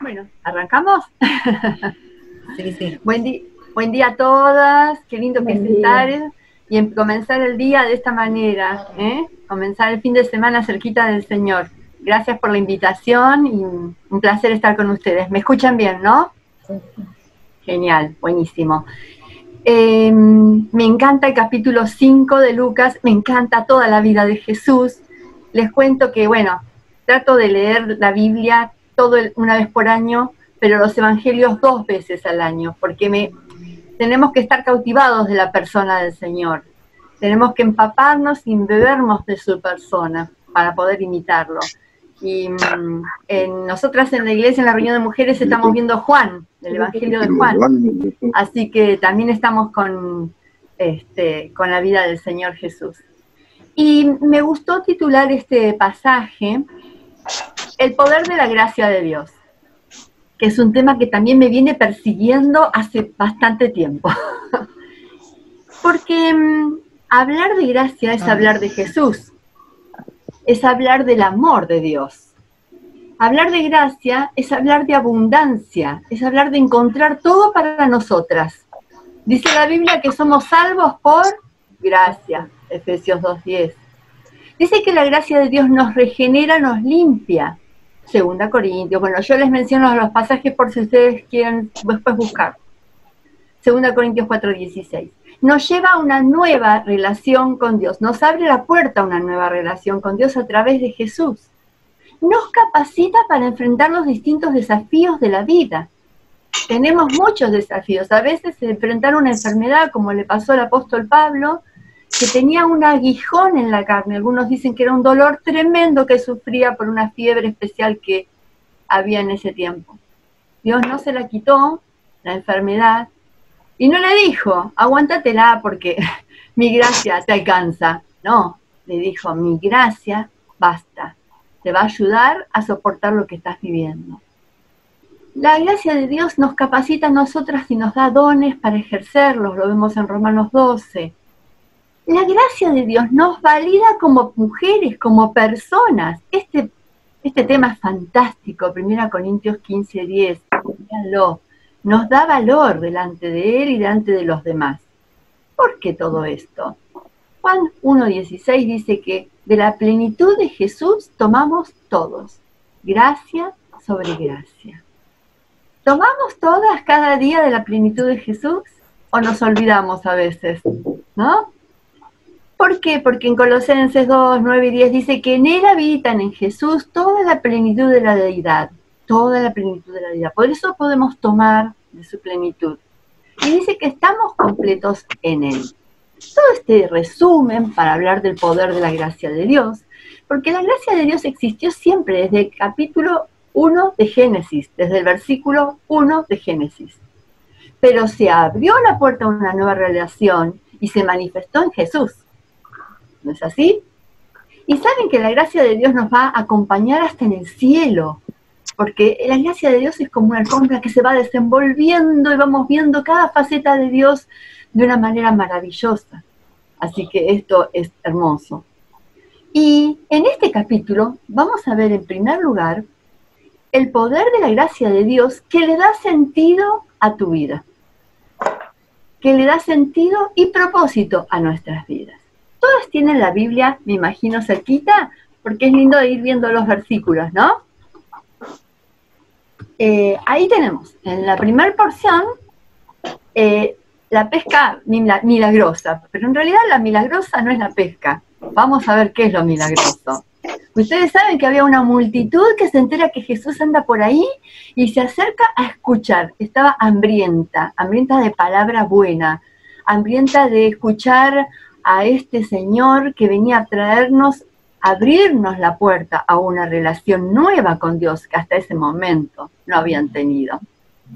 Bueno, ¿arrancamos? Sí, sí. Buen día a todas, qué lindo que es Buen estar día. y comenzar el día de esta manera, comenzar el fin de semana cerquita del Señor. Gracias por la invitación y un placer estar con ustedes. ¿Me escuchan bien, no? Sí, sí. Genial, buenísimo. Me encanta el capítulo 5 de Lucas, me encanta toda la vida de Jesús. Les cuento que, bueno, trato de leer la Biblia una vez por año, pero los evangelios 2 veces al año, porque tenemos que estar cautivados de la persona del Señor. Tenemos que empaparnos y bebernos de su persona para poder imitarlo. Y nosotras en la iglesia, en la reunión de mujeres, estamos viendo Juan, el Evangelio de Juan. Así que también estamos con la vida del Señor Jesús. Y me gustó titular este pasaje, El poder de la gracia de Dios, que es un tema que también me viene persiguiendo hace bastante tiempo. Porque hablar de gracia es hablar de Jesús, es hablar del amor de Dios. Hablar de gracia es hablar de abundancia, es hablar de encontrar todo para nosotras. Dice la Biblia que somos salvos por gracia, Efesios 2:10. Dice que la gracia de Dios nos regenera, nos limpia, 2 Corintios. Bueno, yo les menciono los pasajes por si ustedes quieren después buscar. 2 Corintios 4:16. Nos lleva a una nueva relación con Dios, nos abre la puerta a una nueva relación con Dios a través de Jesús. Nos capacita para enfrentar los distintos desafíos de la vida. Tenemos muchos desafíos. A veces enfrentar una enfermedad, como le pasó al apóstol Pablo, que tenía un aguijón en la carne. Algunos dicen que era un dolor tremendo que sufría por una fiebre especial que había en ese tiempo. Dios no se la quitó, la enfermedad, y no le dijo, aguántatela porque mi gracia te alcanza. No, le dijo, mi gracia basta. Te va a ayudar a soportar lo que estás viviendo. La gracia de Dios nos capacita a nosotras y nos da dones para ejercerlos, lo vemos en Romanos 12. La gracia de Dios nos valida como mujeres, como personas. Este tema es fantástico, 1 Corintios 15:10, véanlo. Nos da valor delante de Él y delante de los demás. ¿Por qué todo esto? Juan 1:16 dice que de la plenitud de Jesús tomamos todos, gracia sobre gracia. ¿Tomamos todas cada día de la plenitud de Jesús o nos olvidamos a veces? ¿No? ¿Por qué? Porque en Colosenses 2, 9 y 10 dice que en Él habitan, en Jesús, toda la plenitud de la deidad. Toda la plenitud de la deidad. Por eso podemos tomar de su plenitud. Y dice que estamos completos en Él. Todo este resumen para hablar del poder de la gracia de Dios, porque la gracia de Dios existió siempre desde el capítulo 1 de Génesis, desde el versículo 1 de Génesis. Pero se abrió la puerta a una nueva relación y se manifestó en Jesús. ¿No es así? Y saben que la gracia de Dios nos va a acompañar hasta en el cielo, porque la gracia de Dios es como una alfombra que se va desenvolviendo y vamos viendo cada faceta de Dios de una manera maravillosa. Así que esto es hermoso. Y en este capítulo vamos a ver en primer lugar el poder de la gracia de Dios que le da sentido a tu vida, que le da sentido y propósito a nuestras vidas. Todas tienen la Biblia, me imagino, cerquita, porque es lindo ir viendo los versículos, ¿no? Ahí tenemos, en la primera porción, la pesca milagrosa, pero en realidad la milagrosa no es la pesca. Vamos a ver qué es lo milagroso. Ustedes saben que había una multitud que se entera que Jesús anda por ahí y se acerca a escuchar. Estaba hambrienta de palabra buena, hambrienta de escuchar a este Señor que venía a traernos, abrirnos la puerta a una relación nueva con Dios que hasta ese momento no habían tenido.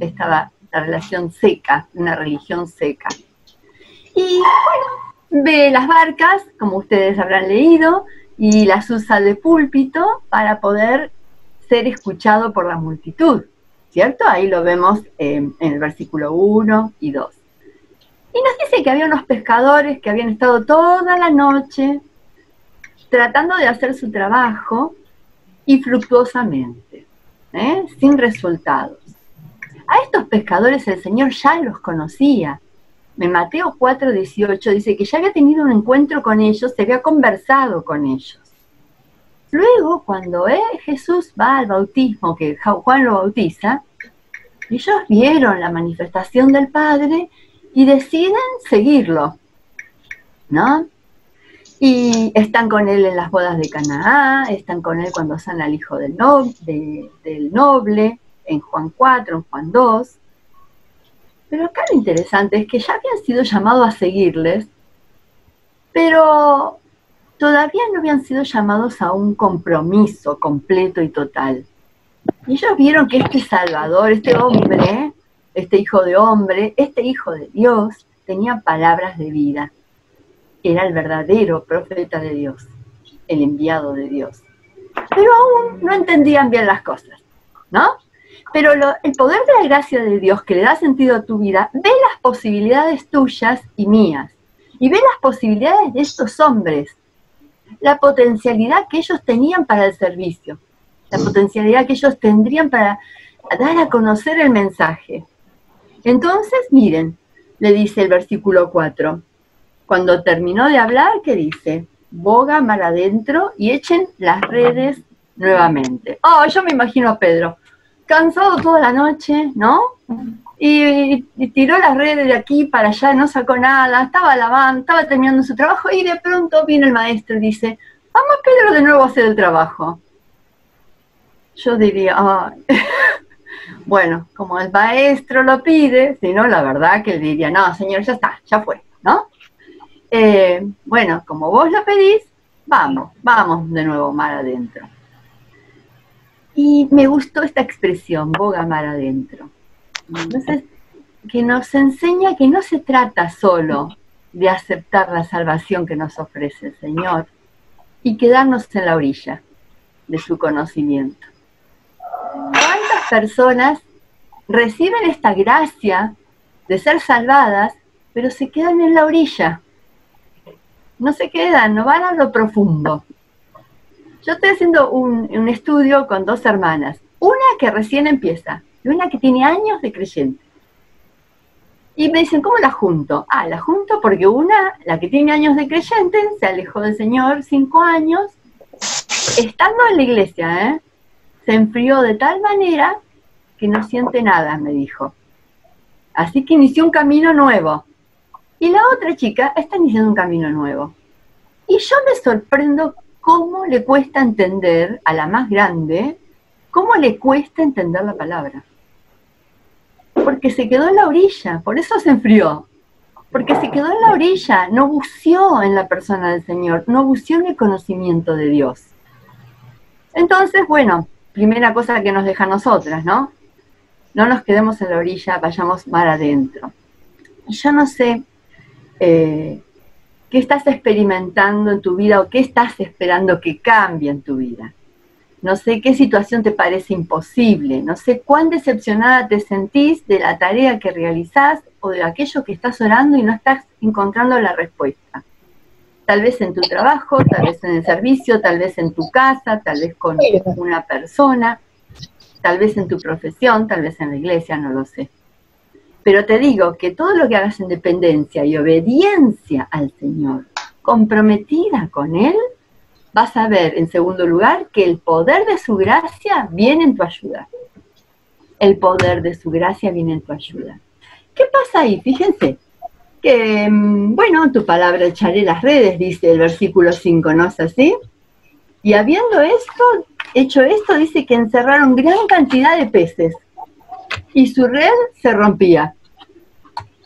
Estaba la relación seca, una religión seca. Y bueno, ve las barcas, como ustedes habrán leído, y las usa de púlpito para poder ser escuchado por la multitud, ¿cierto? Ahí lo vemos en el versículo 1 y 2. Y nos dice que había unos pescadores que habían estado toda la noche tratando de hacer su trabajo y fructuosamente. sin resultados. A estos pescadores el Señor ya los conocía. En Mateo 4:18 dice que ya había tenido un encuentro con ellos, se había conversado con ellos. Luego, cuando Jesús va al bautismo, que Juan lo bautiza, ellos vieron la manifestación del Padre y deciden seguirlo, ¿no? Y están con él en las bodas de Caná, están con él cuando sana al hijo del noble, en Juan 4, en Juan 2. Pero acá lo interesante es que ya habían sido llamados a seguirles, pero todavía no habían sido llamados a un compromiso completo y total. Y ellos vieron que este Salvador, este hombre, este hijo de hombre, este hijo de Dios, tenía palabras de vida. Era el verdadero profeta de Dios, el enviado de Dios. Pero aún no entendían bien las cosas, ¿no? Pero el poder de la gracia de Dios que le da sentido a tu vida, ve las posibilidades tuyas y mías. Y ve las posibilidades de estos hombres. La potencialidad que ellos tenían para el servicio. La potencialidad que ellos tendrían para dar a conocer el mensaje. Entonces, miren, le dice el versículo 4. Cuando terminó de hablar, ¿qué dice? Boga mar adentro y echen las redes nuevamente. Oh, yo me imagino a Pedro, cansado toda la noche, ¿no? Y tiró las redes de aquí para allá, no sacó nada, estaba lavando, estaba terminando su trabajo y de pronto viene el maestro y dice, vamos Pedro de nuevo a hacer el trabajo. Yo diría, bueno, como el maestro lo pide, si no, la verdad que él diría, no, señor, ya está, ya fue, ¿no? Bueno, como vos lo pedís, vamos de nuevo mar adentro. Y me gustó esta expresión, boga mar adentro. Entonces, que nos enseña que no se trata solo de aceptar la salvación que nos ofrece el Señor y quedarnos en la orilla de su conocimiento. ¿Cuántas personas reciben esta gracia de ser salvadas, pero se quedan en la orilla? No se quedan, no van a lo profundo. Yo estoy haciendo un estudio con dos hermanas, una que recién empieza y una que tiene años de creyente. Y me dicen, ¿cómo la junto? La junto porque una, la que tiene años de creyente, se alejó del Señor 5 años, estando en la iglesia, se enfrió de tal manera que no siente nada, me dijo. Así que inició un camino nuevo. Y la otra chica está iniciando un camino nuevo. Y yo me sorprendo cómo le cuesta entender, a la más grande, cómo le cuesta entender la palabra. Porque se quedó en la orilla, por eso se enfrió. Porque se quedó en la orilla, no buceó en la persona del Señor, no buceó en el conocimiento de Dios. Entonces, bueno, primera cosa que nos deja a nosotras, ¿no? No nos quedemos en la orilla, vayamos mar adentro. Yo no sé qué estás experimentando en tu vida o qué estás esperando que cambie en tu vida. No sé qué situación te parece imposible, no sé cuán decepcionada te sentís de la tarea que realizás o de aquello que estás orando y no estás encontrando la respuesta. Tal vez en tu trabajo, tal vez en el servicio, tal vez en tu casa, tal vez con una persona, tal vez en tu profesión, tal vez en la iglesia, no lo sé. Pero te digo que todo lo que hagas en dependencia y obediencia al Señor, comprometida con Él, vas a ver, en segundo lugar, que el poder de su gracia viene en tu ayuda. El poder de su gracia viene en tu ayuda. ¿Qué pasa ahí? Fíjense, que, bueno, tu palabra echaré las redes, dice el versículo 5, ¿no es así? Y habiendo hecho esto, dice que encerraron gran cantidad de peces. Y su red se rompía.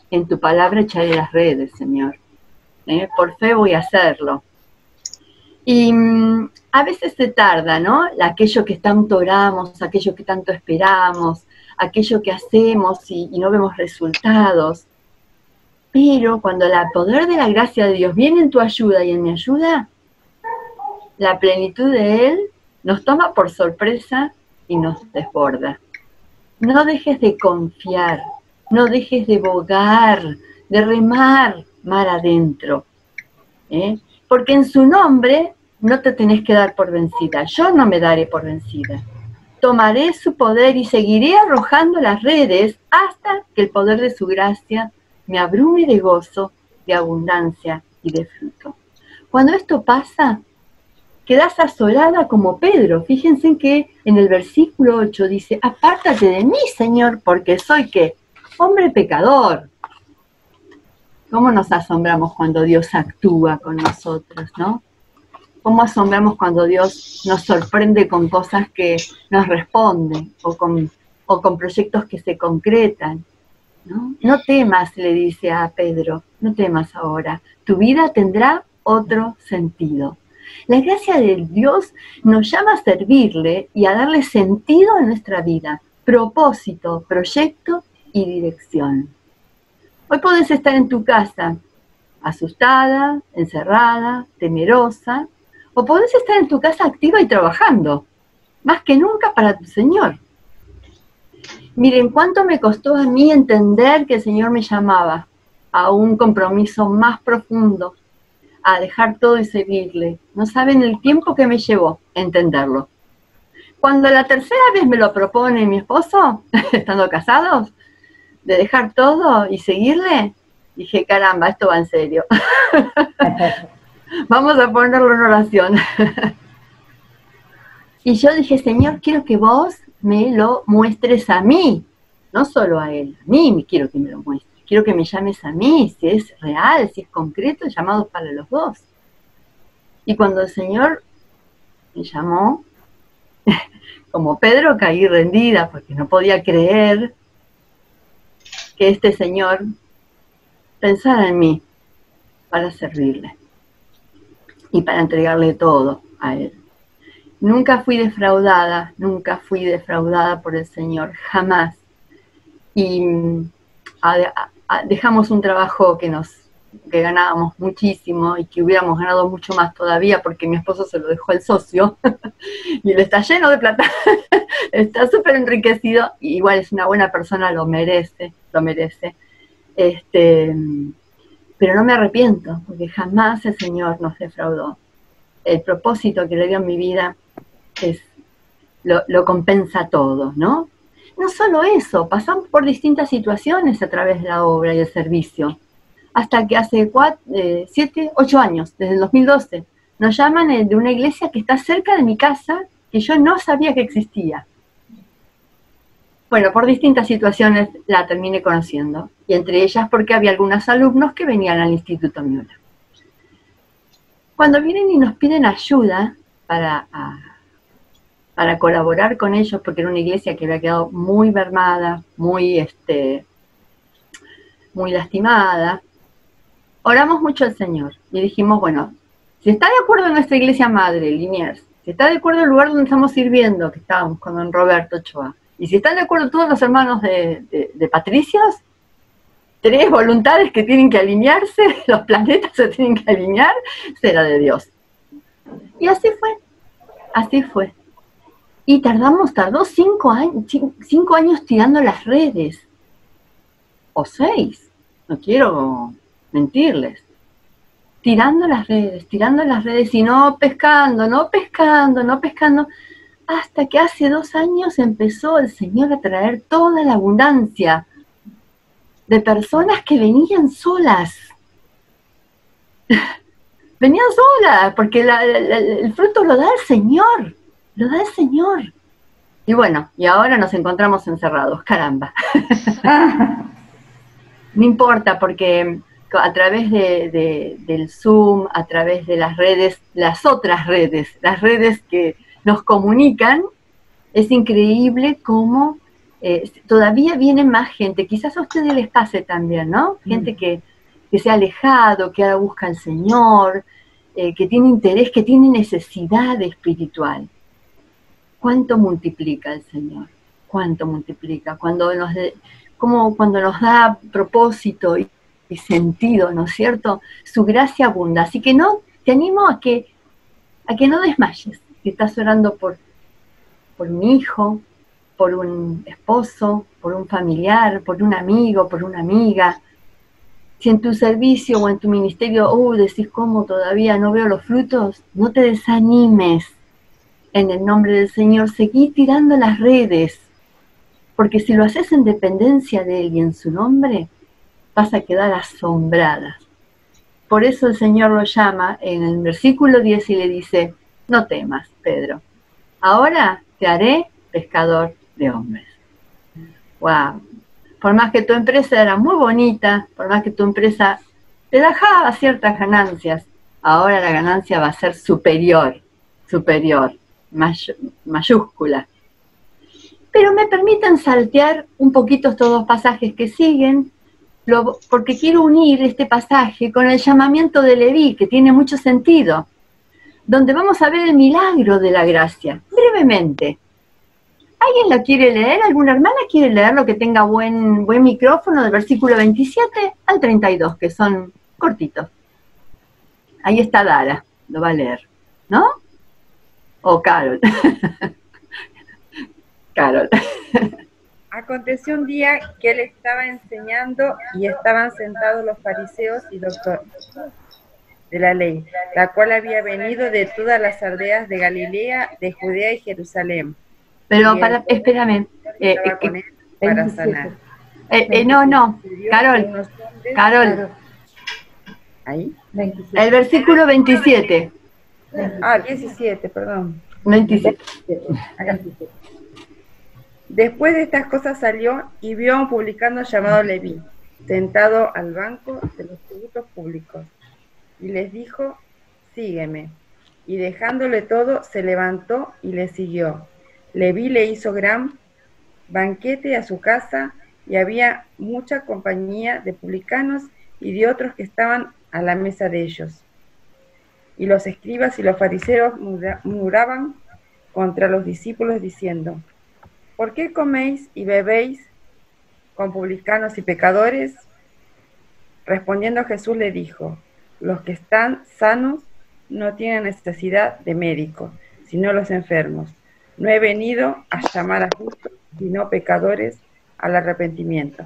En tu palabra echaré las redes, Señor. Por fe voy a hacerlo. Y a veces se tarda, ¿no? Aquello que tanto oramos, aquello que tanto esperamos, aquello que hacemos y no vemos resultados. Pero cuando el poder de la gracia de Dios viene en tu ayuda y en mi ayuda, la plenitud de Él nos toma por sorpresa y nos desborda. No dejes de confiar, no dejes de bogar, de remar mar adentro. Porque en su nombre no te tenés que dar por vencida. Yo no me daré por vencida. Tomaré su poder y seguiré arrojando las redes hasta que el poder de su gracia me abrume de gozo, de abundancia y de fruto. Cuando esto pasa, quedas asolada como Pedro. Fíjense que en el versículo 8 dice, apártate de mí, Señor, porque soy, ¿qué? Hombre pecador. ¿Cómo nos asombramos cuando Dios actúa con nosotros, no? ¿Cómo asombramos cuando Dios nos sorprende con cosas que nos responden o con proyectos que se concretan, ¿no? No temas, le dice a Pedro, no temas ahora. Tu vida tendrá otro sentido. La gracia de Dios nos llama a servirle y a darle sentido a nuestra vida, propósito, proyecto y dirección. Hoy podés estar en tu casa, asustada, encerrada, temerosa, o podés estar en tu casa activa y trabajando, más que nunca para tu Señor. Miren, cuánto me costó a mí entender que el Señor me llamaba a un compromiso más profundo, a dejar todo y seguirle. No saben el tiempo que me llevó entenderlo. Cuando la tercera vez me lo propone mi esposo, estando casados, de dejar todo y seguirle, dije, caramba, esto va en serio. Vamos a ponerlo en oración. Y yo dije, Señor, quiero que vos me lo muestres a mí, no solo a él, a mí quiero que me lo muestres. Quiero que me llames a mí, si es real, si es concreto, llamados para los dos. Y cuando el Señor me llamó, como Pedro caí rendida porque no podía creer que este Señor pensara en mí para servirle y para entregarle todo a Él. Nunca fui defraudada por el Señor, jamás. Y dejamos un trabajo que ganábamos muchísimo y que hubiéramos ganado mucho más todavía porque mi esposo se lo dejó al socio y él está lleno de plata, está súper enriquecido, y igual es una buena persona, lo merece, pero no me arrepiento porque jamás el Señor nos defraudó. El propósito que le dio en mi vida lo compensa todo, ¿no? No solo eso, pasamos por distintas situaciones a través de la obra y el servicio, hasta que hace 7, 8 años, desde el 2012, nos llaman de una iglesia que está cerca de mi casa, que yo no sabía que existía. Bueno, por distintas situaciones la terminé conociendo, y entre ellas porque había algunos alumnos que venían al Instituto Miura. Cuando vienen y nos piden ayuda para colaborar con ellos, porque era una iglesia que había quedado muy mermada, muy lastimada, oramos mucho al Señor y dijimos, bueno, si está de acuerdo en nuestra iglesia madre, Liniers, si está de acuerdo el lugar donde estamos sirviendo, que estábamos con don Roberto Ochoa, y si están de acuerdo todos los hermanos de Patricios, 3 voluntades que tienen que alinearse, los planetas se tienen que alinear, será de Dios. Y así fue. Y tardó 5 años tirando las redes, o 6, no quiero mentirles, tirando las redes y no pescando, hasta que hace 2 años empezó el Señor a traer toda la abundancia de personas que venían solas. Venían solas, porque el fruto lo da el Señor. Y bueno, y ahora nos encontramos encerrados, caramba. No importa, porque a través del Zoom, a través de las redes, las redes que nos comunican, es increíble cómo todavía viene más gente. Quizás a ustedes les pase también, ¿no? Gente que se ha alejado, que ahora busca al Señor, que tiene interés, que tiene necesidad espiritual. ¿Cuánto multiplica el Señor? ¿Cuánto multiplica? Cuando nos da propósito y sentido, ¿no es cierto? Su gracia abunda. Así que te animo a que no desmayes. Si estás orando por un hijo, por un esposo, por un familiar, por un amigo, por una amiga. Si en tu servicio o en tu ministerio decís, ¿cómo todavía no veo los frutos? No te desanimes. en el nombre del Señor, seguí tirando las redes, porque si lo haces en dependencia de Él y en su nombre, vas a quedar asombrada. Por eso el Señor lo llama en el versículo 10 y le dice, no temas, Pedro, ahora te haré pescador de hombres. Wow. Por más que tu empresa era muy bonita, por más que tu empresa te dejaba ciertas ganancias, ahora la ganancia va a ser superior, mayúscula. Pero me permiten saltear un poquito estos dos pasajes que siguen, porque quiero unir este pasaje con el llamamiento de Leví, que tiene mucho sentido, donde vamos a ver el milagro de la gracia, brevemente. ¿Alguien la quiere leer? ¿Alguna hermana quiere leer lo que tenga buen micrófono del versículo 27 al 32, que son cortitos? Ahí está Dara, lo va a leer, ¿no? O Carol. Carol. Aconteció un día que él estaba enseñando y estaban sentados los fariseos y doctores de la ley, la cual había venido de todas las aldeas de Galilea, de Judea y Jerusalén. Pero espérame. Para sanar. No, Carol. ¿Ahí? El versículo 27. 17, perdón. 27. Después de estas cosas salió y vio a un publicano llamado Leví, sentado al banco de los tributos públicos, y les dijo, sígueme. Y dejándole todo, se levantó y le siguió. Leví le hizo gran banquete a su casa, y había mucha compañía de publicanos y de otros que estaban a la mesa de ellos. Y los escribas y los fariseos murmuraban contra los discípulos diciendo, ¿por qué coméis y bebéis con publicanos y pecadores? Respondiendo Jesús le dijo, los que están sanos no tienen necesidad de médico, sino los enfermos. No he venido a llamar a justos, sino pecadores al arrepentimiento.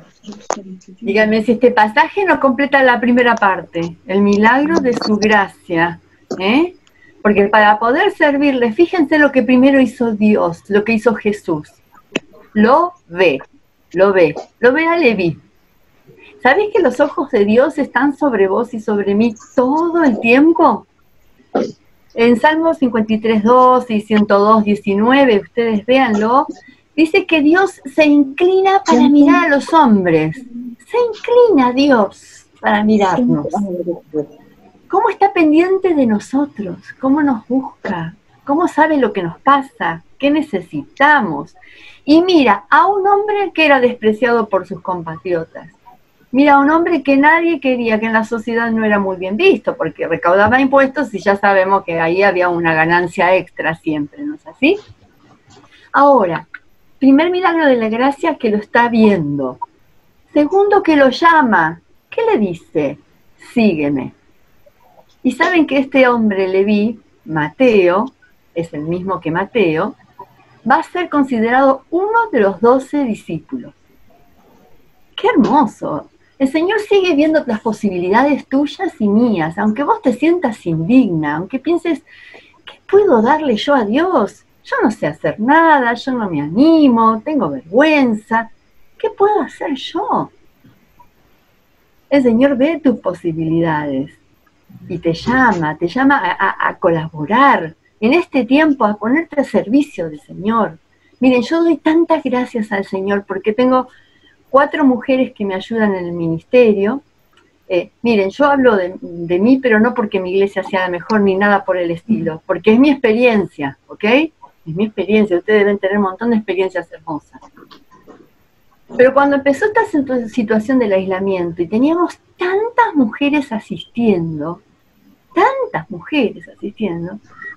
Díganme si este pasaje no completa la primera parte, el milagro de su gracia, ¿eh? Porque para poder servirle, fíjense lo que primero hizo Dios, lo que hizo Jesús. Lo ve a Leví. ¿Sabés que los ojos de Dios están sobre vos y sobre mí todo el tiempo? En Salmos 53:2 y 102:19, ustedes véanlo, dice que Dios se inclina para mirar a los hombres. Se inclina Dios para mirarnos. ¿Cómo está pendiente de nosotros? ¿Cómo nos busca? ¿Cómo sabe lo que nos pasa? ¿Qué necesitamos? Y mira a un hombre que era despreciado por sus compatriotas. Mira a un hombre que nadie quería, que en la sociedad no era muy bien visto, porque recaudaba impuestos y ya sabemos que ahí había una ganancia extra siempre, ¿no es así? Ahora, primer milagro de la gracia, que lo está viendo. Segundo, que lo llama. ¿Qué le dice? Sígueme. Y saben que este hombre, Leví, Mateo, es el mismo que Mateo, va a ser considerado uno de los 12 discípulos. ¡Qué hermoso! El Señor sigue viendo las posibilidades tuyas y mías, aunque vos te sientas indigna, aunque pienses, ¿qué puedo darle yo a Dios? Yo no sé hacer nada, yo no me animo, tengo vergüenza. ¿Qué puedo hacer yo? El Señor ve tus posibilidades y te llama a colaborar en este tiempo, a ponerte al servicio del Señor. Miren, yo doy tantas gracias al Señor porque tengo 4 mujeres que me ayudan en el ministerio. Miren, yo hablo de mí, pero no porque mi iglesia sea la mejor ni nada por el estilo, porque es mi experiencia, ¿ok? Es mi experiencia, ustedes deben tener un montón de experiencias hermosas. Pero cuando empezó esta situación del aislamiento y teníamos tantas mujeres asistiendo,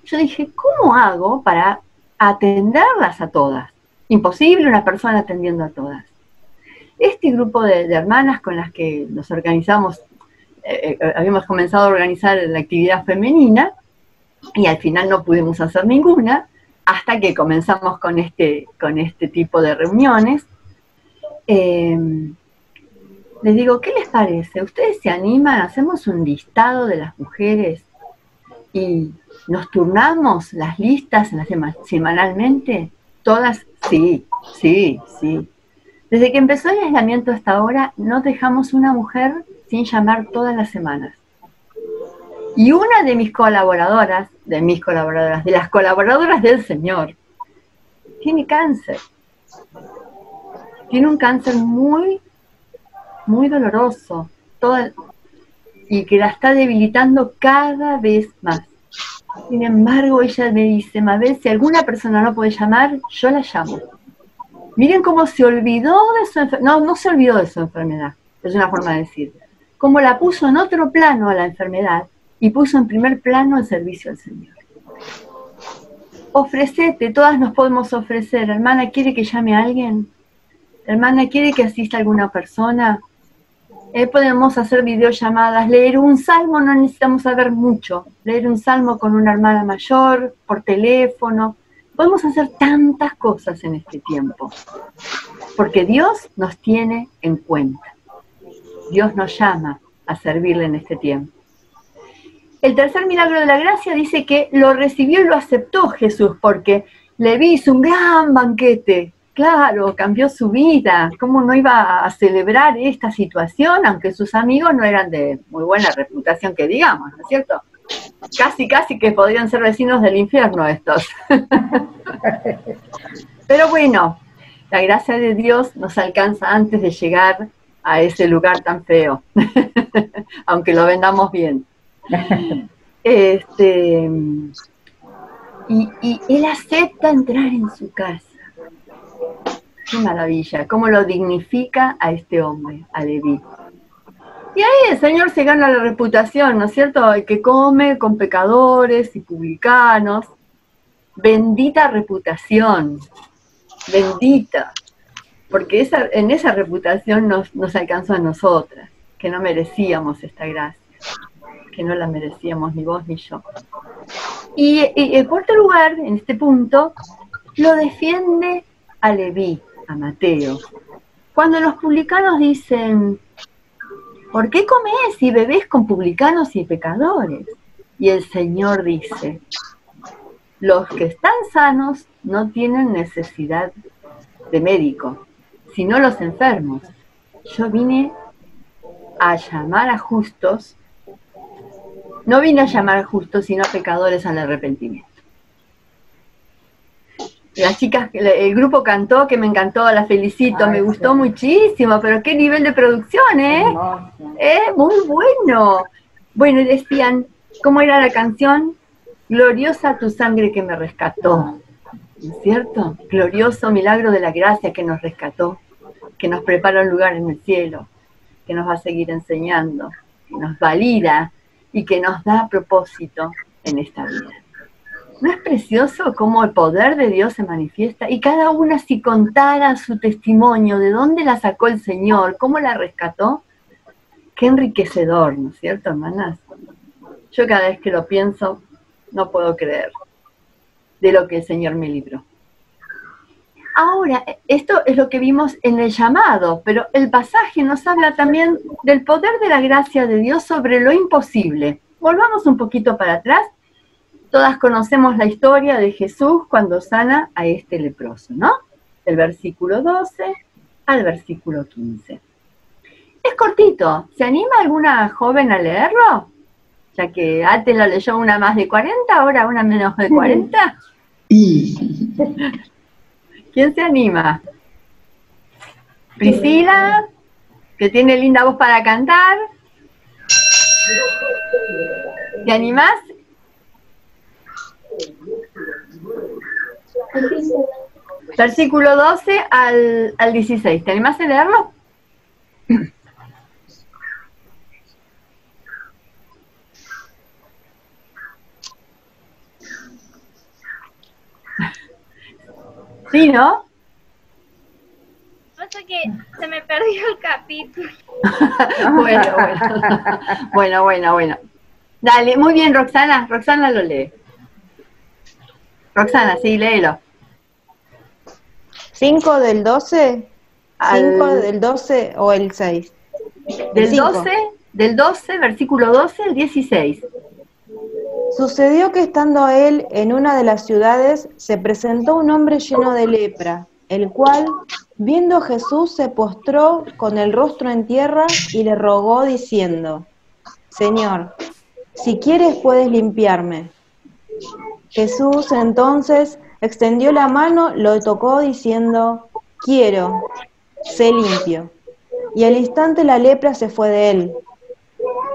yo dije, ¿cómo hago para atenderlas a todas? Imposible una persona atendiendo a todas. Este grupo de hermanas con las que nos organizamos, habíamos comenzado a organizar la actividad femenina y al final no pudimos hacer ninguna hasta que comenzamos con este tipo de reuniones. Les digo, ¿qué les parece? ¿Ustedes se animan? Hacemos un listado de las mujeres ¿Y nos turnamos las listas semanalmente? Todas, sí, sí, sí. Desde que empezó el aislamiento hasta ahora, no dejamos una mujer sin llamar todas las semanas. Y una de mis colaboradoras, de las colaboradoras del Señor, tiene cáncer. Tiene un cáncer muy, muy doloroso, y que la está debilitando cada vez más. Sin embargo, ella me dice, Mabel, si alguna persona no puede llamar, yo la llamo. Miren cómo se olvidó de su enfermedad. No se olvidó de su enfermedad, es una forma de decir. Cómo la puso en otro plano a la enfermedad y puso en primer plano el servicio al Señor. Ofrecete, todas nos podemos ofrecer. Hermana, ¿quiere que llame a alguien? Hermana, ¿quiere que asista a alguna persona? Podemos hacer videollamadas, leer un salmo, no necesitamos saber mucho. Leer un salmo con una hermana mayor, por teléfono. Podemos hacer tantas cosas en este tiempo, porque Dios nos tiene en cuenta. Dios nos llama a servirle en este tiempo. El tercer milagro de la gracia dice que lo recibió y lo aceptó Jesús, porque Leví hizo un gran banquete. Claro, cambió su vida. ¿Cómo no iba a celebrar esta situación, aunque sus amigos no eran de muy buena reputación que digamos, ¿no es cierto? Casi que podrían ser vecinos del infierno estos. Pero bueno, la gracia de Dios nos alcanza antes de llegar a ese lugar tan feo, aunque lo vendamos bien. Y él acepta entrar en su casa. Qué maravilla, cómo lo dignifica a este hombre, a Leví. Y ahí el Señor se gana la reputación, ¿no es cierto? El que come con pecadores y publicanos. Bendita reputación, bendita. Porque en esa reputación nos alcanzó a nosotras, que no merecíamos esta gracia, que no la merecíamos ni vos ni yo. Y en cuarto lugar, en este punto, lo defiende a Leví, a Mateo. Cuando los publicanos dicen, ¿por qué comés y bebés con publicanos y pecadores? Y el Señor dice, los que están sanos no tienen necesidad de médico, sino los enfermos. Yo vine a llamar a justos, no vine a llamar a justos, sino a pecadores al arrepentimiento. Las chicas, el grupo cantó, que me encantó, la felicito, me gustó muchísimo, pero qué nivel de producción, ¿eh? Muy bueno. Bueno, y decían, ¿cómo era la canción? Gloriosa tu sangre que me rescató, ¿no es cierto? Glorioso milagro de la gracia que nos rescató, que nos prepara un lugar en el cielo, que nos va a seguir enseñando, que nos valida y que nos da propósito en esta vida. ¿No es precioso cómo el poder de Dios se manifiesta? Y cada una, si contara su testimonio, de dónde la sacó el Señor, cómo la rescató, qué enriquecedor, ¿no es cierto, hermanas? Yo cada vez que lo pienso, no puedo creer de lo que el Señor me libró. Ahora, esto es lo que vimos en el llamado, pero el pasaje nos habla también del poder de la gracia de Dios sobre lo imposible. Volvamos un poquito para atrás. Todas conocemos la historia de Jesús cuando sana a este leproso, ¿no? Del versículo 12 al versículo 15. Es cortito. ¿Se anima alguna joven a leerlo? Ya que antes lo leyó una más de 40, ahora una menos de 40. ¿Quién se anima? Priscila, que tiene linda voz para cantar. ¿Te animás? Versículo 12 al 16. ¿Te animás a leerlo? Sí, ¿no? Pasa que se me perdió el capítulo. Bueno. Dale, muy bien, Roxana. Roxana lo lee. Roxana, sí, léelo. 5 del 12, 5 del 12 o el 6. Del 12, versículo 12 al 16. Sucedió que estando él en una de las ciudades, se presentó un hombre lleno de lepra, el cual, viendo a Jesús, se postró con el rostro en tierra y le rogó diciendo: Señor, si quieres puedes limpiarme. Jesús entonces extendió la mano, lo tocó diciendo: Quiero, sé limpio. Y al instante la lepra se fue de él.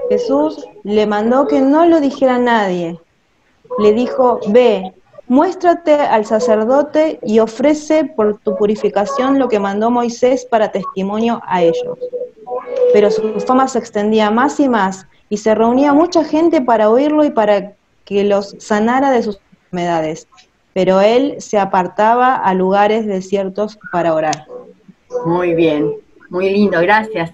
Jesús le mandó que no lo dijera a nadie. Le dijo: Ve, muéstrate al sacerdote y ofrece por tu purificación lo que mandó Moisés para testimonio a ellos. Pero su fama se extendía más y más, y se reunía mucha gente para oírlo y para que los sanara de sus enfermedades. Pero él se apartaba a lugares desiertos para orar. Muy bien, muy lindo, gracias.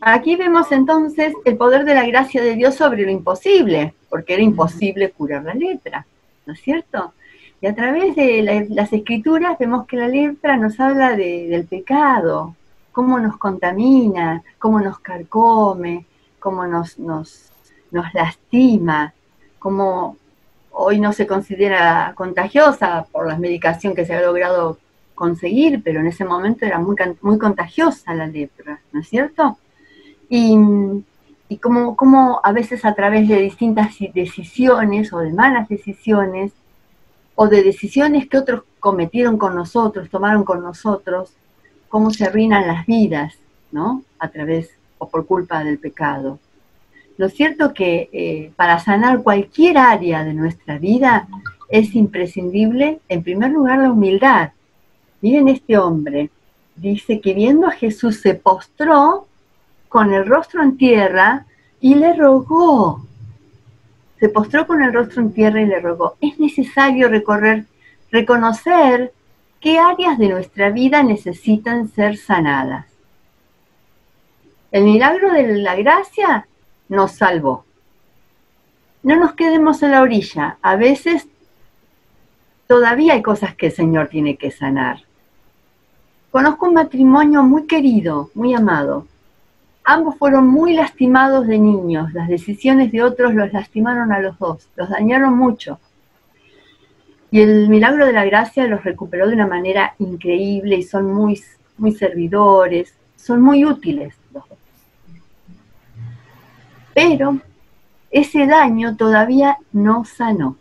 Aquí vemos entonces el poder de la gracia de Dios sobre lo imposible, porque era imposible curar la lepra, ¿no es cierto? Y a través de las escrituras vemos que la lepra nos habla del pecado, cómo nos contamina, cómo nos carcome, cómo nos lastima, cómo hoy no se considera contagiosa por la medicación que se ha logrado conseguir, pero en ese momento era muy contagiosa la lepra, ¿no es cierto? Y como a veces a través de distintas decisiones o de malas decisiones o de decisiones que otros cometieron con nosotros, tomaron con nosotros, cómo se arruinan las vidas, ¿no? A través o por culpa del pecado. Lo cierto que para sanar cualquier área de nuestra vida es imprescindible, en primer lugar, la humildad. Miren este hombre, dice que viendo a Jesús se postró con el rostro en tierra y le rogó. Se postró con el rostro en tierra y le rogó. Es necesario reconocer qué áreas de nuestra vida necesitan ser sanadas. El milagro de la gracia nos salvó. No nos quedemos en la orilla. A veces todavía hay cosas que el Señor tiene que sanar. Conozco un matrimonio muy querido, muy amado. Ambos fueron muy lastimados de niños. Las decisiones de otros los lastimaron a los dos, los dañaron mucho. Y el milagro de la gracia los recuperó de una manera increíble y son muy, muy servidores, son muy útiles los dos. Pero ese daño todavía no sanó.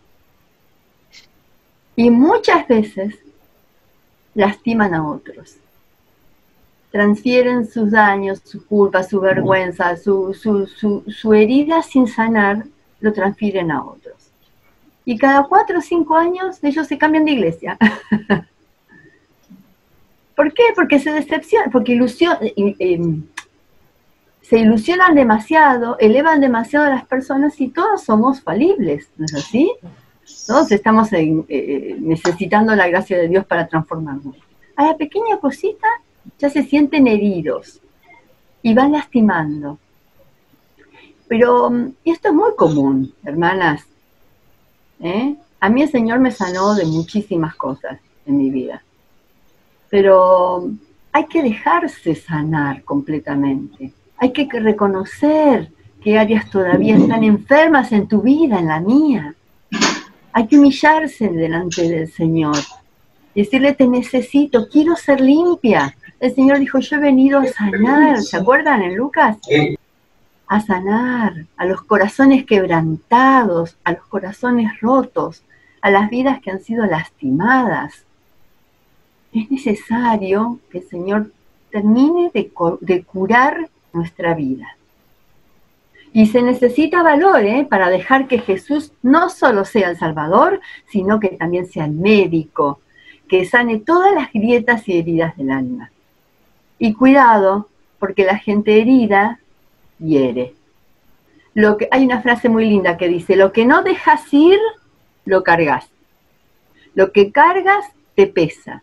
Y muchas veces lastiman a otros. Transfieren sus daños, su culpa, su vergüenza, su herida sin sanar, lo transfieren a otros. Y cada 4 o 5 años ellos se cambian de iglesia. ¿Por qué? Porque se decepcionan, porque se ilusionan demasiado, elevan demasiado a las personas y todos somos falibles, ¿no es así? Todos estamos necesitando la gracia de Dios para transformarnos. A la pequeña cosita ya se sienten heridos y van lastimando. Pero esto es muy común, hermanas. A mí el Señor me sanó de muchísimas cosas en mi vida. Pero hay que dejarse sanar completamente. Hay que reconocer qué áreas todavía están enfermas en tu vida, en la mía. Hay que humillarse delante del Señor. Decirle: te necesito, quiero ser limpia. El Señor dijo: yo he venido a sanar. ¿Se acuerdan en Lucas? A sanar a los corazones quebrantados, a los corazones rotos, a las vidas que han sido lastimadas. Es necesario que el Señor termine de curar nuestra vida. Y se necesita valor para dejar que Jesús no solo sea el Salvador, sino que también sea el médico, que sane todas las grietas y heridas del alma. Y cuidado, porque la gente herida hiere. Hay una frase muy linda que dice: lo que no dejas ir, lo cargas. Lo que cargas, te pesa.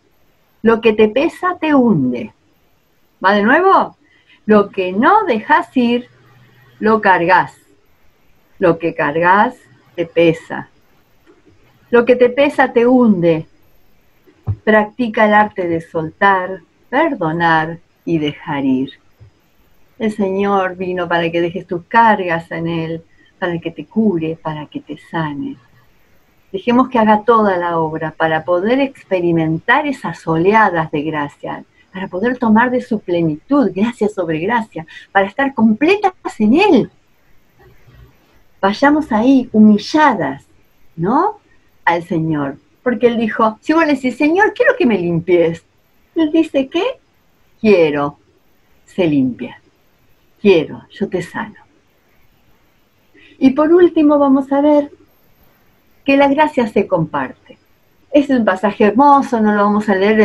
Lo que te pesa, te hunde. ¿Va de nuevo? Lo que no dejas ir, lo cargas. Lo que cargas, te pesa. Lo que te pesa, te hunde. Practica el arte de soltar, perdonar y dejar ir. El Señor vino para que dejes tus cargas en Él, para que te cure, para que te sane. Dejemos que haga toda la obra para poder experimentar esas oleadas de gracia, para poder tomar de su plenitud, gracia sobre gracia, para estar completas en Él. Vayamos ahí humilladas, ¿no?, al Señor. Porque Él dijo, si vos le decís, Señor, quiero que me limpies. Él dice, ¿qué? Quiero, se limpia. Quiero, yo te sano. Y por último vamos a ver que la gracia se comparte. Es un pasaje hermoso, no lo vamos a leer,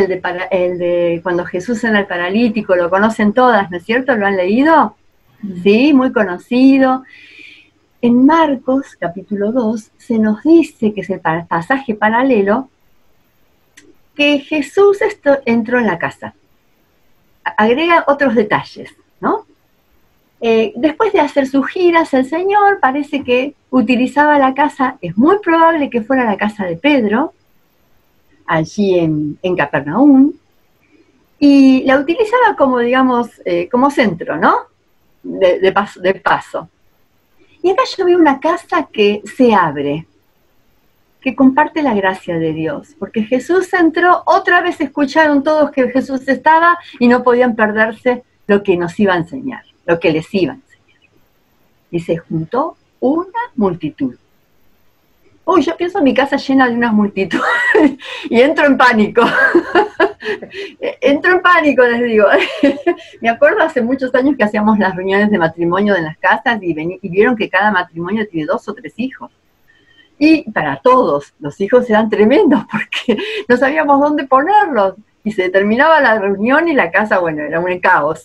el de cuando Jesús sana al paralítico, lo conocen todas, ¿no es cierto? ¿Lo han leído? Sí, muy conocido. En Marcos, capítulo 2, se nos dice, que es el pasaje paralelo, que Jesús entró en la casa. Agrega otros detalles, ¿no? Después de hacer sus giras, el Señor parece que utilizaba la casa, es muy probable que fuera la casa de Pedro, allí en Capernaum, y la utilizaba como, digamos, como centro, ¿no? De paso. Y acá yo veo una casa que se abre, que comparte la gracia de Dios, porque Jesús entró, otra vez escucharon todos que Jesús estaba y no podían perderse lo que nos iba a enseñar, lo que les iba a enseñar. Y se juntó una multitud. Uy, yo pienso en mi casa llena de unas multitudes y entro en pánico. Entro en pánico, les digo. Me acuerdo hace muchos años que hacíamos las reuniones de matrimonio en las casas y vieron que cada matrimonio tiene 2 o 3 hijos. Y para todos, los hijos eran tremendos porque no sabíamos dónde ponerlos. Y se terminaba la reunión y la casa, bueno, era un caos.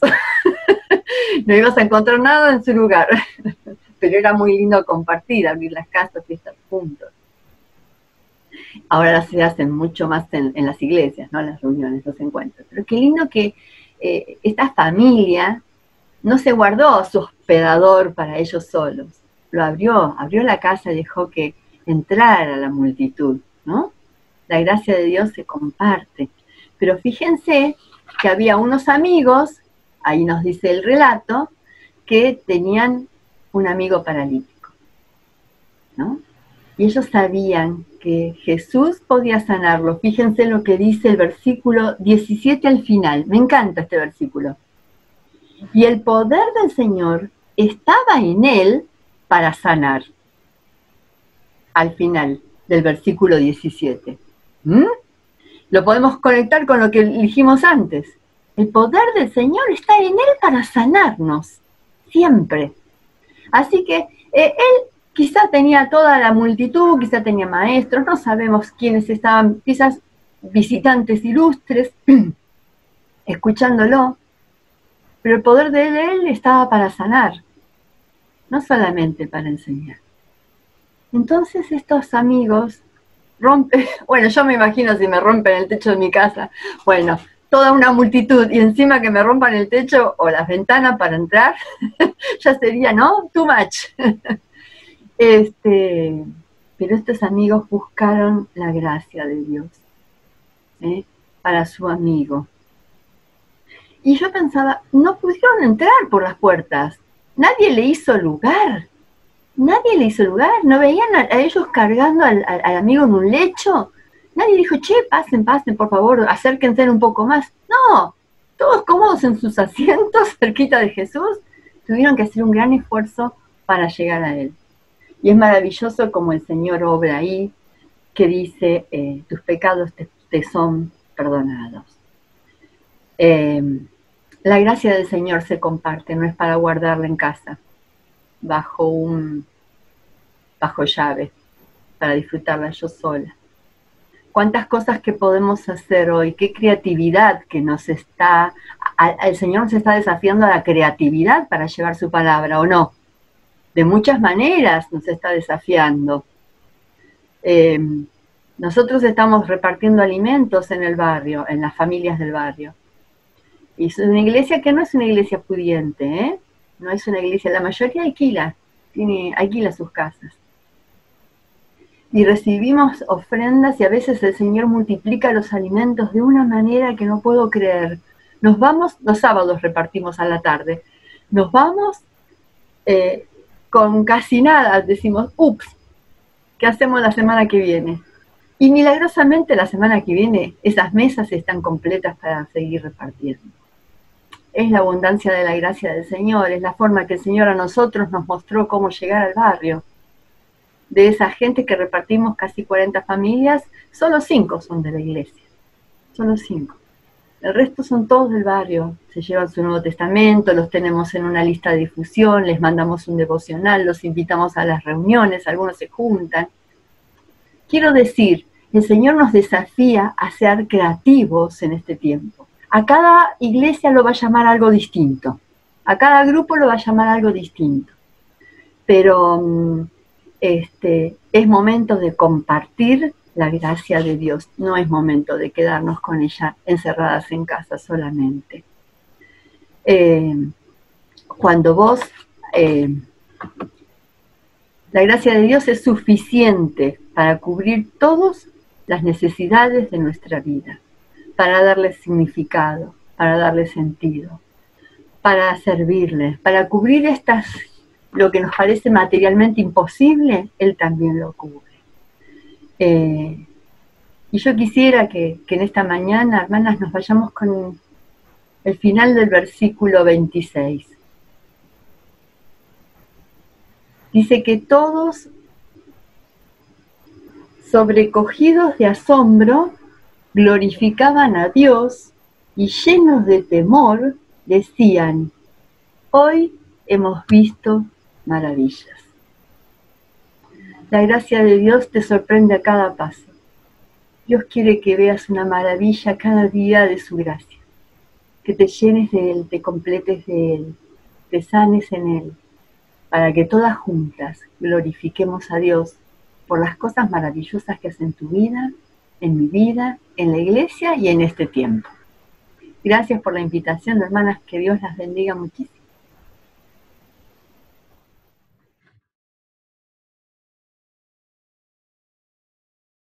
No ibas a encontrar nada en su lugar. Pero era muy lindo compartir, abrir las casas y estar juntos. Ahora se hacen mucho más en las iglesias, ¿no? Las reuniones, los encuentros. Pero qué lindo que esta familia no se guardó su hospedador para ellos solos. Lo abrió la casa y dejó que entrara la multitud, ¿no? La gracia de Dios se comparte. Pero fíjense que había unos amigos, ahí nos dice el relato, que tenían un amigo paralítico, ¿no? Y ellos sabían que Jesús podía sanarlo. Fíjense lo que dice el versículo 17 al final. Me encanta este versículo. Y el poder del Señor estaba en él para sanar. Al final del versículo 17. Lo podemos conectar con lo que dijimos antes. El poder del Señor está en él para sanarnos. Siempre. Así que él quizá tenía toda la multitud, quizá tenía maestros, no sabemos quiénes estaban, quizás visitantes ilustres, escuchándolo, pero el poder de él estaba para sanar, no solamente para enseñar. Entonces estos amigos rompen, bueno, yo me imagino si me rompen el techo de mi casa, bueno, toda una multitud y encima que me rompan el techo o las ventanas para entrar, ya sería, ¿no? Too much. Pero estos amigos buscaron la gracia de Dios para su amigo. Y yo pensaba, no pudieron entrar por las puertas. Nadie le hizo lugar. Nadie le hizo lugar. ¿No veían a ellos cargando al amigo en un lecho? Nadie dijo, che, pasen, por favor, acérquense un poco más. No, todos cómodos en sus asientos, cerquita de Jesús, tuvieron que hacer un gran esfuerzo para llegar a Él. Y es maravilloso como el Señor obra ahí, que dice, tus pecados te son perdonados. La gracia del Señor se comparte, no es para guardarla en casa, bajo llave, para disfrutarla yo sola. Cuántas cosas que podemos hacer hoy, qué creatividad que el Señor nos está desafiando a la creatividad para llevar su palabra, ¿o no? De muchas maneras nos está desafiando. Nosotros estamos repartiendo alimentos en el barrio, en las familias del barrio. Y es una iglesia que no es una iglesia pudiente, no es una iglesia, la mayoría alquila sus casas. Y recibimos ofrendas y a veces el Señor multiplica los alimentos de una manera que no puedo creer. Nos vamos, los sábados repartimos a la tarde, nos vamos con casi nada decimos, ups, ¿qué hacemos la semana que viene? Y milagrosamente la semana que viene esas mesas están completas para seguir repartiendo. Es la abundancia de la gracia del Señor, es la forma que el Señor a nosotros nos mostró cómo llegar al barrio. De esa gente que repartimos casi 40 familias, solo 5 son de la iglesia, solo 5. El resto son todos del barrio, se llevan su Nuevo Testamento, los tenemos en una lista de difusión, les mandamos un devocional, los invitamos a las reuniones, algunos se juntan. Quiero decir, el Señor nos desafía a ser creativos en este tiempo. A cada iglesia lo va a llamar algo distinto, a cada grupo lo va a llamar algo distinto, pero es momento de compartir la gracia de Dios, no es momento de quedarnos con ella encerradas en casa solamente. Cuando vos, la gracia de Dios es suficiente para cubrir todas las necesidades de nuestra vida, para darle significado, para darle sentido, para servirle, para cubrir lo que nos parece materialmente imposible, Él también lo cubre. Y yo quisiera que en esta mañana, hermanas, nos vayamos con el final del versículo 26. Dice que todos, sobrecogidos de asombro, glorificaban a Dios y llenos de temor decían, hoy hemos visto maravillas. La gracia de Dios te sorprende a cada paso. Dios quiere que veas una maravilla cada día de su gracia, que te llenes de Él, te completes de Él, te sanes en Él, para que todas juntas glorifiquemos a Dios por las cosas maravillosas que hace en tu vida, en mi vida, en la iglesia y en este tiempo. Gracias por la invitación, hermanas, que Dios las bendiga muchísimo.